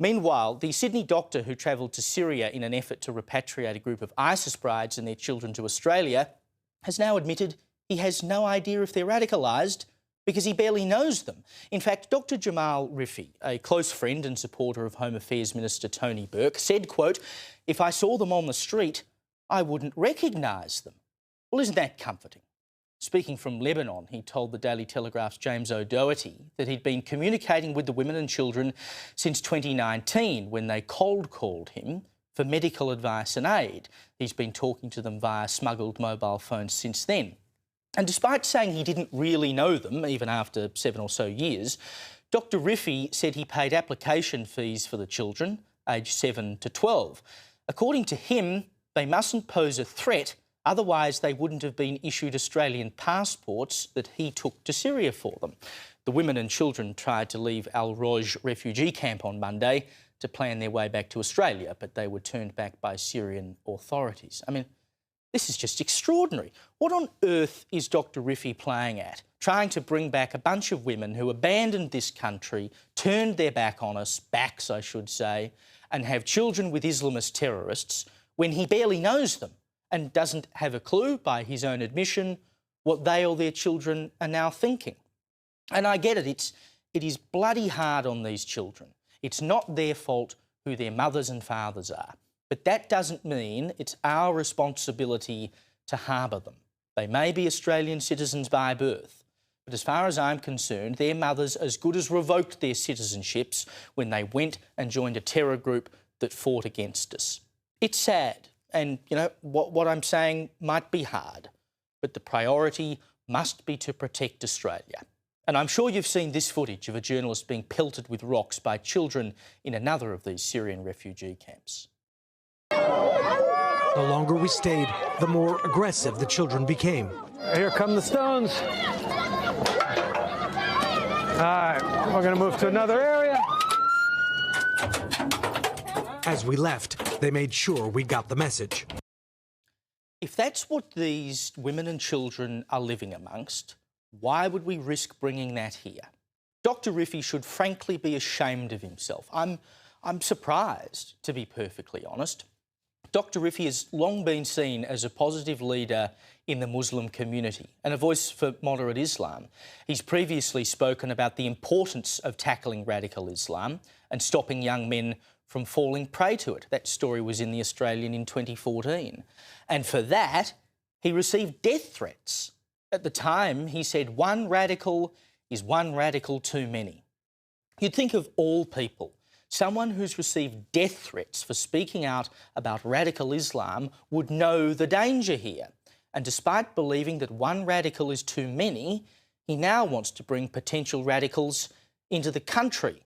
Meanwhile, the Sydney doctor who travelled to Syria in an effort to repatriate a group of ISIS brides and their children to Australia has now admitted he has no idea if they're radicalised because he barely knows them. In fact, Dr Jamal Rifi, a close friend and supporter of Home Affairs Minister Tony Burke, said, quote, "If I saw them on the street, I wouldn't recognise them." Well, isn't that comforting? Speaking from Lebanon, he told the Daily Telegraph's James O'Doherty that he'd been communicating with the women and children since 2019 when they cold-called him for medical advice and aid. He's been talking to them via smuggled mobile phones since then. And despite saying he didn't really know them, even after 7 or so years, Dr Rifi said he paid application fees for the children, aged 7 to 12. According to him, they mustn't pose a threat, otherwise they wouldn't have been issued Australian passports that he took to Syria for them. The women and children tried to leave Al Roj refugee camp on Monday to plan their way back to Australia, but they were turned back by Syrian authorities. I mean, this is just extraordinary. What on earth is Dr Rifi playing at? Trying to bring back a bunch of women who abandoned this country, turned their back on us, backs I should say, and have children with Islamist terrorists when he barely knows them and doesn't have a clue, by his own admission, what they or their children are now thinking. And I get it, it is bloody hard on these children. It's not their fault who their mothers and fathers are. But that doesn't mean it's our responsibility to harbour them. They may be Australian citizens by birth, but as far as I'm concerned, their mothers as good as revoked their citizenships when they went and joined a terror group that fought against us. It's sad, and, you know, what I'm saying might be hard, but the priority must be to protect Australia. And I'm sure you've seen this footage of a journalist being pelted with rocks by children in another of these Syrian refugee camps. The longer we stayed, the more aggressive the children became. Here come the stones. All right, we're going to move to another area. As we left, they made sure we got the message. If that's what these women and children are living amongst, why would we risk bringing that here? Dr Rifi should frankly be ashamed of himself. I'm surprised, to be perfectly honest. Dr Rifi has long been seen as a positive leader in the Muslim community and a voice for moderate Islam. He's previously spoken about the importance of tackling radical Islam and stopping young men from falling prey to it. That story was in The Australian in 2014. And for that, he received death threats. At the time, he said one radical is one radical too many. You'd think of all people, someone who's received death threats for speaking out about radical Islam would know the danger here. And despite believing that one radical is too many, he now wants to bring potential radicals into the country.